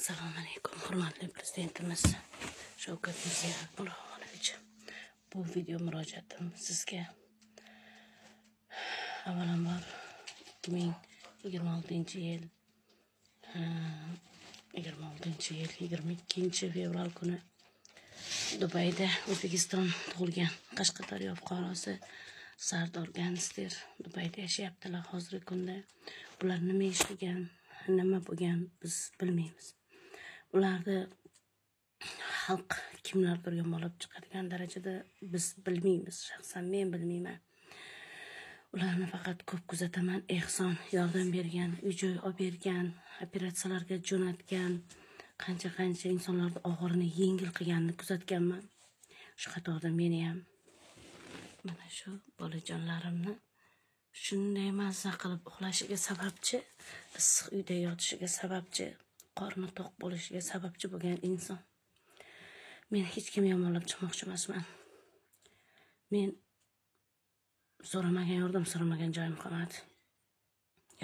Assalomu alaykum, hurmatli prezidentimiz Shavkat Mirziyoyev. Bu video murojaatim sizga. Avvalambor 2026-yil 22-fevral kuni Dubayda O'zbekiston tug'ilgan Qashqadaryo fuqarosi Sardor Gangster Dubayda yashayaptilar. Hozirgi kunda ular nima ishlagan, nima bo'lgan biz bilmaymiz. Ularni xalq kimlardir yomonlab chiqadigan darajada biz bilmaymiz. Shaxsan men bilmayman. Ularni faqat ko'p kuzataman. Ehson yordam bergan, uy-joy olib bergan, operatsiyalarga jo'natgan, qancha insonlarning og'irini yengil qilganini kuzatganman. Shu qatorda meni ham mana shu bolajonlarimni shunday mazza qilib uxlashiga sababchi, issiq uyda yotishiga sababchi, qorni to'q bo'lishiga sababchi bo'lgan inson. Men hech kim yomonlab chiqmoqchi emasman. Men yordam so'ramagan joyim qolmadi.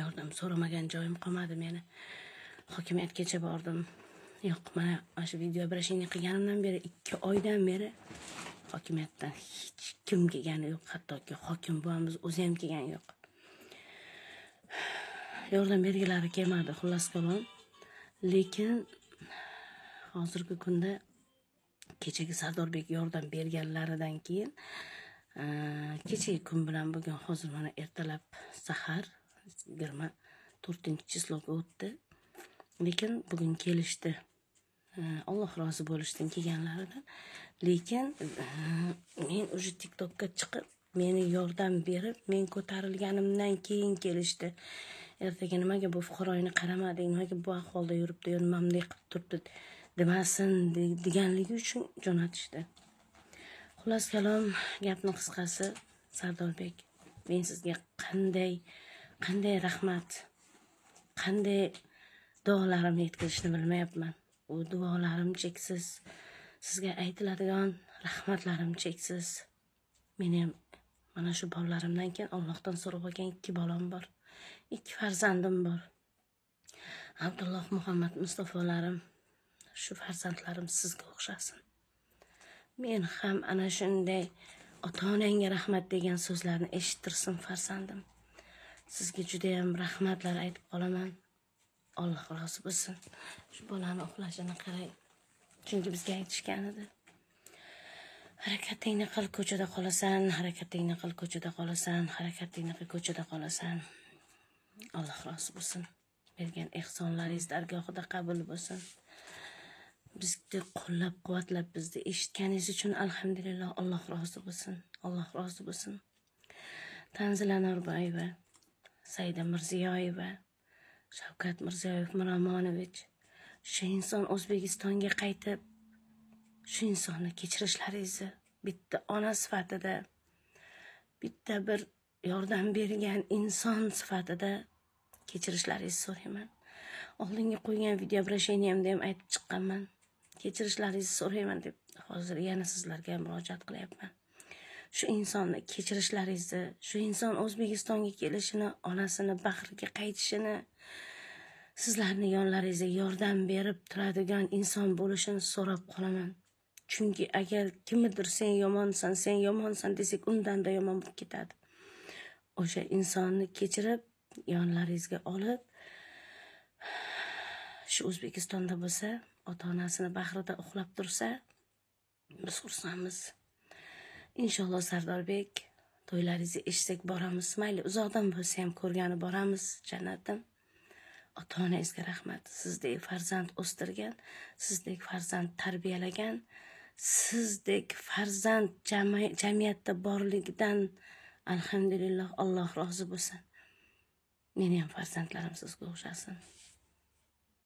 Yordam so'ramagan joyim qolmadi meni. Hokimiyatgacha bordim. Yo'q, mana shu video brashini qilganimdan beri 2 oydan beri hokimiyatdan hech kim kelgani yo'q. Hattoki hokim buvamiz o'zi ham kelgani yo'q. Yordam bergilari kelmadi, xullas kalom. Lekin hozirgi kunda kechagi Sardorbek yordam berganlaridan keyin kechagi kun bilan bugun hozir mana ertalab sahar 24-chisloga o'tdi. Lekin bugun kelishdi. Alloh rozi bo'lishdan kelganlaridan. Lekin men o'sha TikTokka chiqib, meni yordam berib, men ko'tarilganimdan keyin kelishdi. Ertaga nimaga bu fuqaroyni qaramading, nimaga bu ahvolda yuribdi, nimamdek qilib turibdi demasin deganligi uchun jo'natishdi. Xullas kalom, gapning qisqasi, Sardorbek, men sizga qanday rahmat, qanday duolarimni yetkazishni bilmayapman. U duolarim cheksiz. Sizga aytiladigan rahmatlarim cheksiz. Mening mana shu bolalarimdan keyin Allohdan so'rab olgan 2 bolam bor. 2 farzandim bor. Abdulloh Muhammad Mustafolarim, shu farzandlarim sizga o'xshasin. Men ham ana shunday ota-onangga rahmat degan so'zlarni eshittirsin farzandim. Sizga juda ham rahmatlar aytib qolaman. Alloh rozi bo'lsin. Shu bolani uxlashini qarang. Chunki bizga aytishgan edi. Harakatingni qil, ko'chada qolasan, harakatingni qil, ko'chada qolasan, harakatingni qil, ko'chada qolasan. Alloh rozi bo'lsin. Bergan ehsonlaringiz dargohida qabul bo'lsin. Bizni qo'llab-quvvatlab, bizni eshitganingiz uchun alhamdulillah, Alloh rozi bo'lsin. Alloh rozi bo'lsin. Tanzila Norboyeva, Saida Mirziyoyeva, Shavkat Mirziyoyev Miromonovich, shu inson O'zbekistonga qaytib, shu insonni kechirishlaringizni bitta ona sifatida, bitta bir yordam bergan inson sifatida kechirishlaringizni so'rayman. Oldinga qo'ygan video brasheniyamda ham aytib chiqqanman. Kechirishlaringizni so'rayman deb hozir yana sizlarga murojaat qilyapman. Shu insonni kechirishlaringizni, shu inson O'zbekistonga kelishini, onasini bag'riga qaytishini, sizlarni yonlaringizga yordam berib turadigan inson bo'lishini so'rab qolaman. Chunki agar kimdir sen yomonsan desak, undan-da yomon bo'lib ketadi. O'sha insonni kechirib, yonlaringizga olib, shu O'zbekistonda bo'lsa, ota-onasini bag'rida uxlab tursa, biz xursandmiz. Inshaalloh Sardorbek, to'ylaringizni eshitsak boramiz. Mayli, uzoqdan bo'lsa ham ko'rgani boramiz, jannatim. Ota-onangizga rahmat. Sizdek farzand o'stirgan, sizdek farzand tarbiyalagan, sizdek farzand jamiyatda borligidan alhamdulillah, Alloh rozi bo'lsin. Meni ham farzandlarim sizga o'xshasin.